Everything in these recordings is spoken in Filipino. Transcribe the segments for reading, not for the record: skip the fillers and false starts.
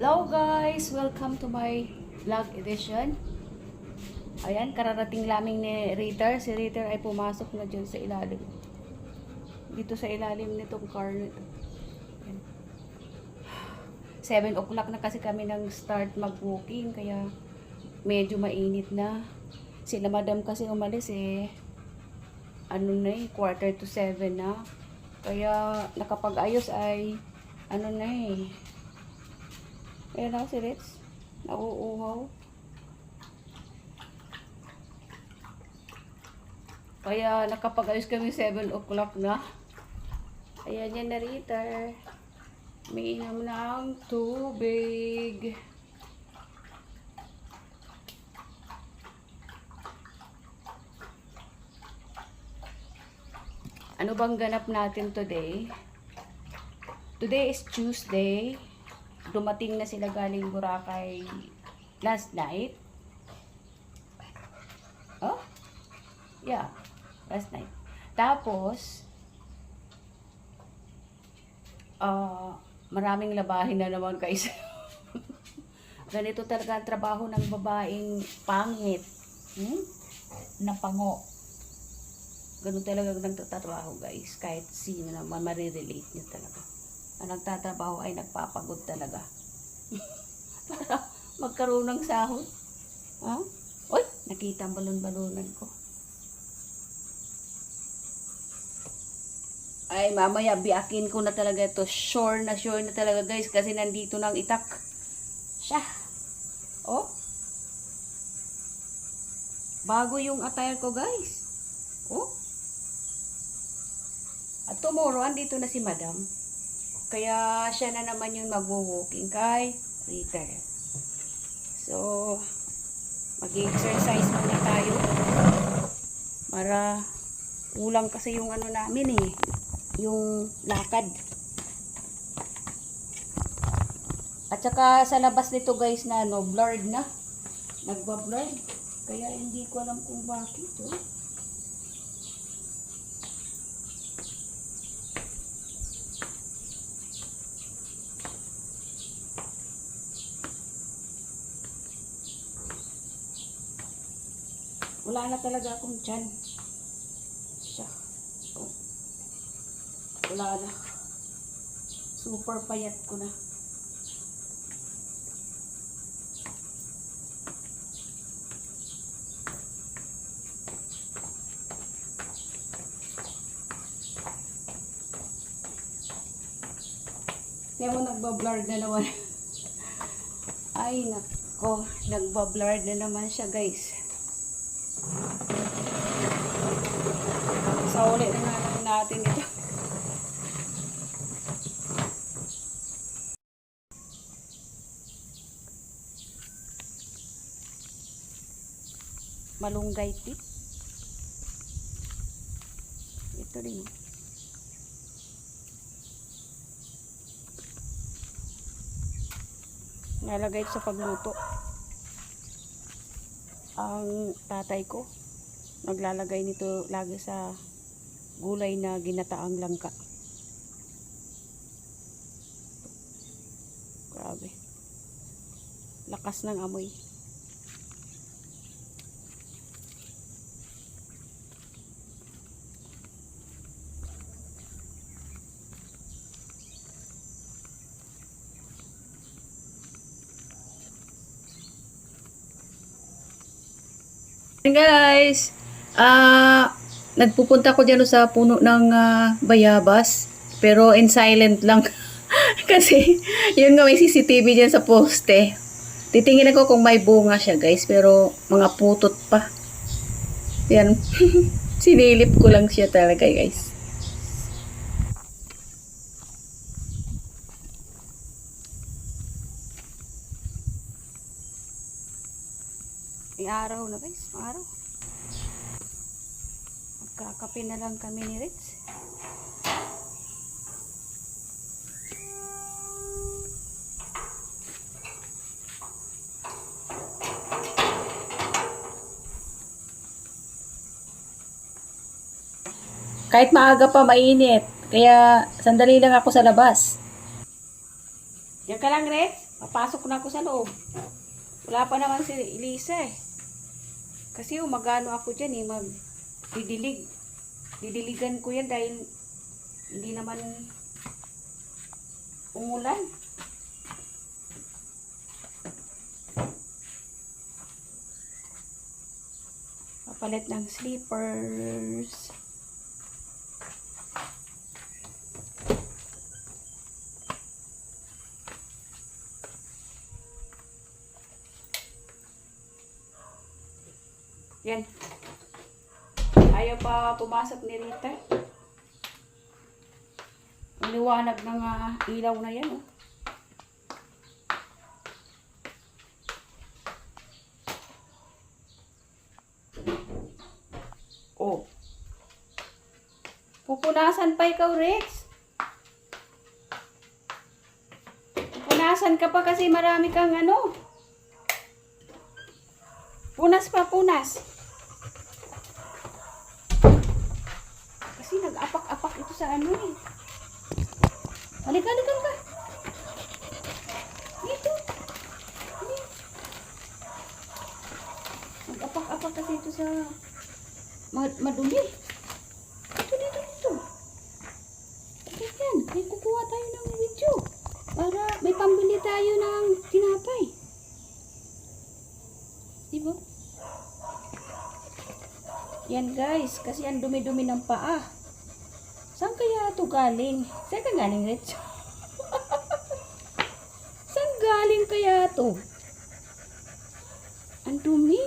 Hello guys! Welcome to my vlog edition. Ayan, kararating laming ni Ritter. Si Ritter ay pumasok na dyan sa ilalim. Dito sa ilalim nitong car nito. 7 o'clock na kasi kami nang start mag-walking. Kaya medyo mainit na. Sila madam kasi umalis ano na quarter to 7 na. Kaya nakapag-ayos ay ano na Ayan ako si Ritz. Nauuhaw. Kaya nakapag-ayos kami 7 o'clock na. Ayan yan na Ritter. May inom ng tubig. Ano bang ganap natin today? Today is Tuesday. Dumating na sila galing Boracay last night. Oh? Yeah, last night. Tapos, maraming labahin na naman guys. Ganito talaga ang trabaho ng babaeng pangit. Napango. Ganun talaga nagtatrabaho guys. Kahit sino naman marirelate nyo talaga. Ang nagtatrabaho ay nagpapagod talaga. Para magkaroon ng sahod. Ha? Uy! Nakita ang balon-balonan ko. Ay, mamaya biakin ko na talaga ito. Sure na talaga guys. Kasi nandito ng itak. Siya. Oh. Bago yung attire ko guys. Oh. At tomorrow, andito na si madam. Kaya siya na naman yung mag-walking kay Ritter. So, mag-exercise muna tayo. Para kulang kasi yung ano namin yung lakad. At saka sa labas nito guys na blurred na. Nagba-blurred. Kaya hindi ko alam kung bakit. Wala na talaga akong tiyan. Siya. Oh. Wala na. Super payat ko na. Kaya mo nagbablurred na naman. Ay nako. Nagbablurred na naman siya guys. Sa ulit na lang natin ito. Malunggay tip. Ito din. Nalagay sa pagluto. Ang tatay ko naglalagay nito lagi sa gulay na ginataang langka. Grabe. Lakas ng amoy. Hey guys, nagpupunta ko dyan sa puno ng bayabas, pero in silent lang. Kasi, yun nga may CCTV dyan sa poste. Titingin ako kung may bunga siya guys, pero mga putot pa. Yan, sinilip ko lang siya talaga guys. May araw na guys, araw. Magkakape na lang kami ni Ritz. Kahit maaga pa mainit, kaya sandali lang ako sa labas. Diyan ka lang, Ritz? Papasok na ako sa loob. Wala pa naman si Elisa eh. Kasi magano ako dyan eh, magdidilig. Didiligan ko yan dahil hindi naman umulan. Papalit ng slippers. Yan. Ayaw pa pumasok ni Rita. Ang liwanag ng ilaw na yan. Oh. Pupunasan pa ikaw, Rex. Pupunasan ka pa kasi marami kang ano. Punas pa, punas. Kasi nag-apak-apak ito sa ano eh. Halika, halika, halika. Dito. Nag-apak-apak kasi ito sa madumi. Dito, dito, dito. Okay, yan. May kukuha tayo ng video. Para may pambili tayo ng tinapay. Diba? Yan guys, kasi ang dumi-dumi ng paa. Saan kaya ito galing? Saan ka galing, Rich? Saan galing kaya ito? Ang dumi.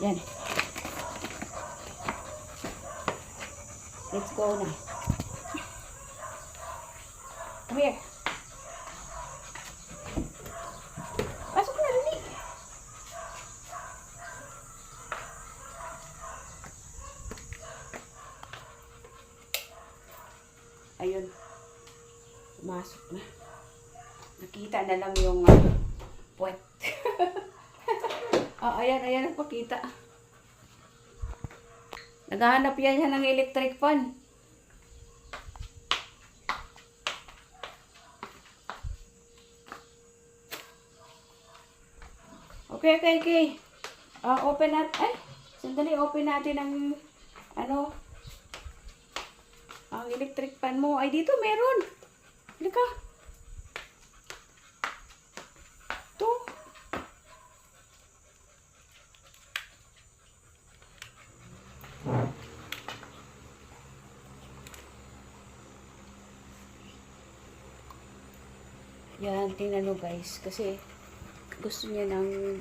Yan. Let's go na. Come here. Pasok na, dali. Ayun. Pumasok na. Nakita na lang yung puwet. Ayan, ayan, nagpakita. Naghahanap yan siya ng electric fan. Okay, okay, okay. Open natin. Sandali, open natin ang ano, ang electric fan mo. Ay, dito meron. Halika. Ito. Yan, tingnan mo guys. Kasi gusto niya ng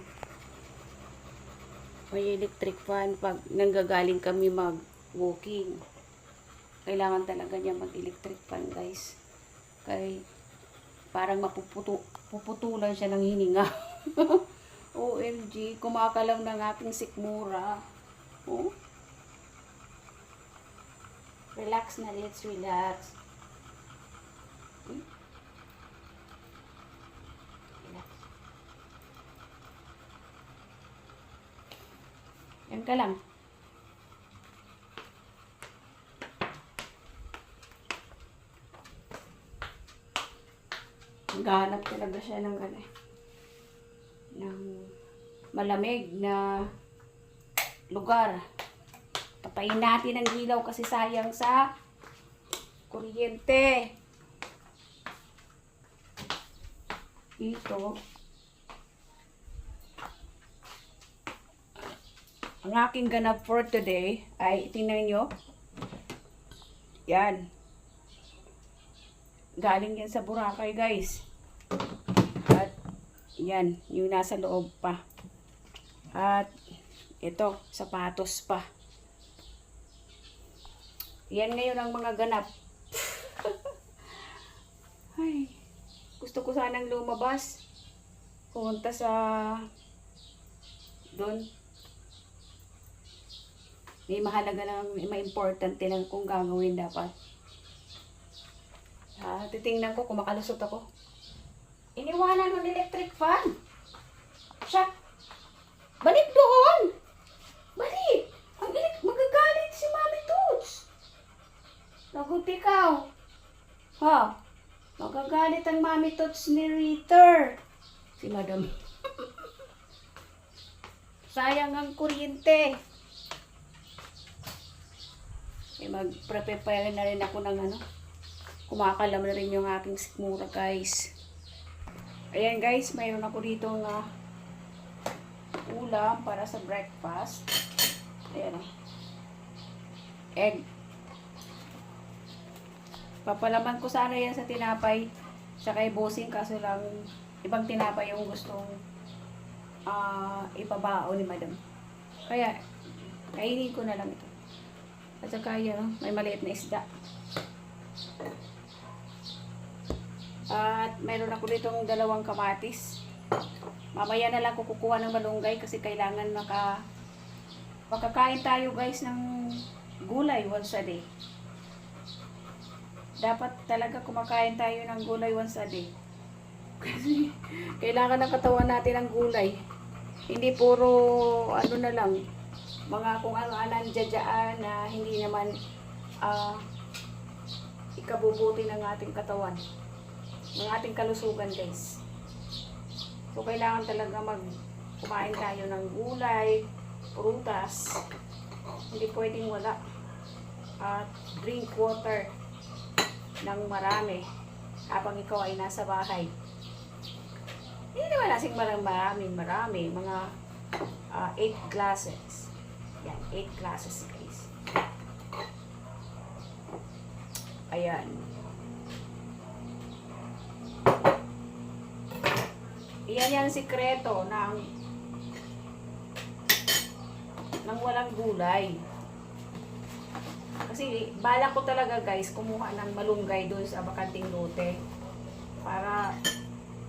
may electric fan pag nanggagaling kami mag-walking. Kailangan talaga niya mag-electric fan guys. Kaya parang puputulan siya ng hininga. OMG, kumakalaw ng aking sikmura. Oh. Relax na, let's relax. Yan ka lang. Naghahanap talaga siya ng ng malamig na lugar. Tapayin natin ang ilaw kasi sayang sa kuryente. Ito. Ang aking ganap for today ay, tingnan nyo. Yan. Galing yan sa Boracay guys. At yan, yung nasa loob pa. At ito, sapatos pa. Yan ngayon ang mga ganap. Ay, gusto ko sanang lumabas. Pumunta sa doon. May mahalaga lang, may importante lang kung gagawin dapat. Titingnan ko kung makalusot ako. Iniwanan ng electric fan. Siya, balik doon. Balik. Magagalit si Mami Toots. Lagot ikaw. Ha? Magagalit ang Mami Toots ni Ritter. Si Madam. Sayang ang kuryente. Mag-prepare na rin ako ng ano. Kumakalam na rin yung aking sikmura, guys. Ayan, guys. Mayroon ako dito ulam para sa breakfast. Ayan. Egg. Papalaman ko sana yan sa tinapay. Siya kay bossing. Kaso lang, ibang tinapay yung gustong ipabao ni Madam. Kaya, kainin ko na lang ito. At saka yan, may maliit na isda. At mayroon ako ditong 2 kamatis. Mamaya na lang kukuha ng malunggay kasi kailangan makakain tayo guys ng gulay once a day. Dapat talaga kumakain tayo ng gulay once a day. Kasi kailangan ng katawan natin ng gulay. Hindi puro ano na lang, mga kung ano-anan dyan na hindi naman ikabubuti ng ating katawan, ng ating kalusugan guys. So kailangan talaga kumain tayo ng gulay, prutas, hindi pwedeng wala. At drink water ng marami habang ikaw ay nasa bahay. Hindi naman nasing marami, mga 8 glasses. Yan, 8 glasses guys. Ayan. Iyan yan sikreto ng walang gulay. Kasi balak ko talaga guys kumuha ng malunggay doon sa bakanting lote para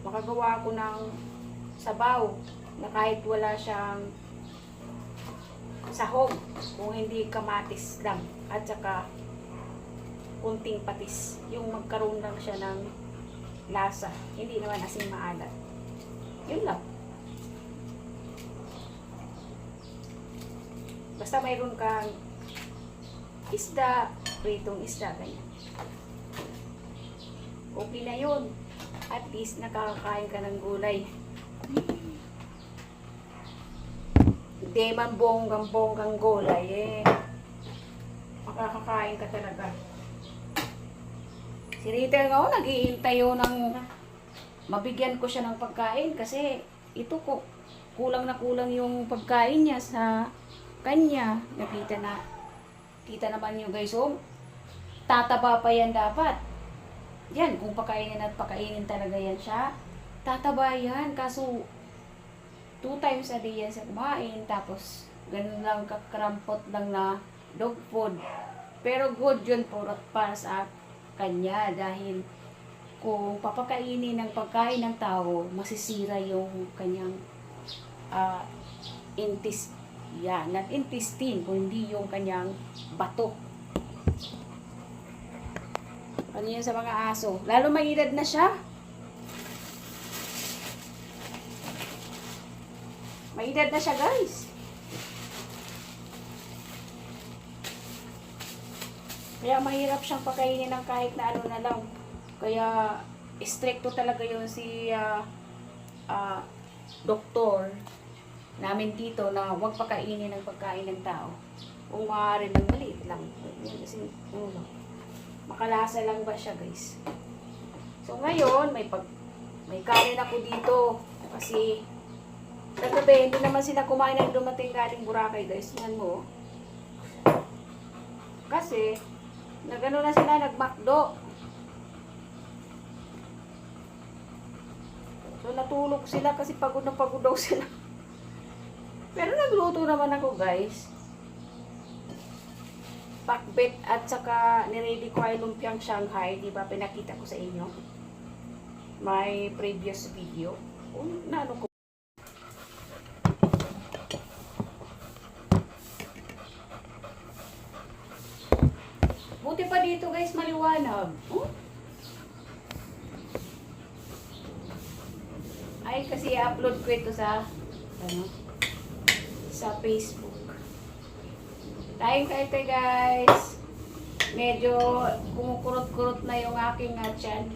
makagawa ko ng sabaw na kahit wala siyang sahog, kung hindi kamatis lang at saka kunting patis, yung magkaroon lang siya ng lasa, hindi naman asing maalat. Yun lang. Basta mayroon kang isda, pritong isda, ganyan. Okay na yun. At least nakakakain ka ng gulay. Hindi man bonggang gulay makakakain ka talaga. Si Rita nga nag-iintay ng mabigyan ko siya ng pagkain kasi ito ko kulang na kulang yung pagkain niya sa kanya. Kita naman niyo guys, tataba pa yan dapat. Yan, kung pakainin at pakainin talaga yan siya, tataba yan. Kaso 2 times a day yan siya kumain, tapos ganun lang kakrampot lang na dog food. Pero good yun para sa kanya dahil kung papakainin ng pagkain ng tao, masisira yung kanyang not intestine, kundi yung kanyang bato. Ano yan sa mga aso? Lalo may edad na siya. May edad na siya guys. Kaya mahirap siyang pakainin ng kahit na ano na lang. Kaya stricto talaga yun si doktor namin dito na huwag pakainin ng pagkain ng tao. Kung maaari lang, maliit lang. Yan kasi makalasa lang ba siya guys. So ngayon may kanin ako dito kasi kagabi hindi naman sila kumain ng dumating galing Boracay guys. Yan mo. Kasi nagano na sila, nag-McDo. So natulog sila kasi pagod na pagod daw sila. Pero nagluto naman ako guys. Pakbet at saka niready ko ay lumpiang Shanghai, di ba pinakita ko sa inyo? My previous video. Na ano ko. Buti pa dito guys, maliwanag. Ay, kasi i-upload ko ito sa, ano, sa Facebook. Kain kayo tayo guys. Medyo kumukurot-kurot na yung aking tiyan.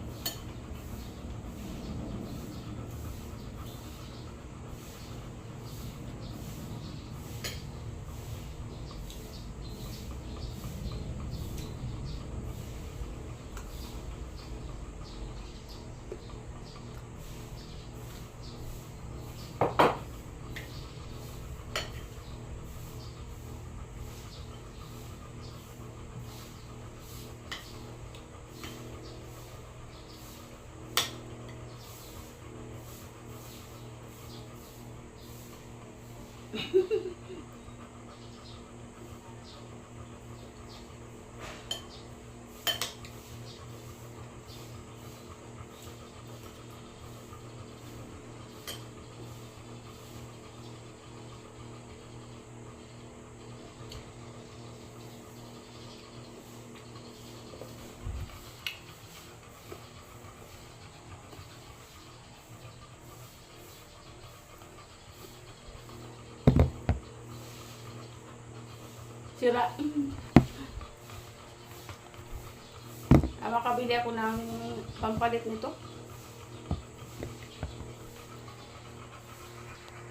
Sira. Makabili ako ng pampalit nito.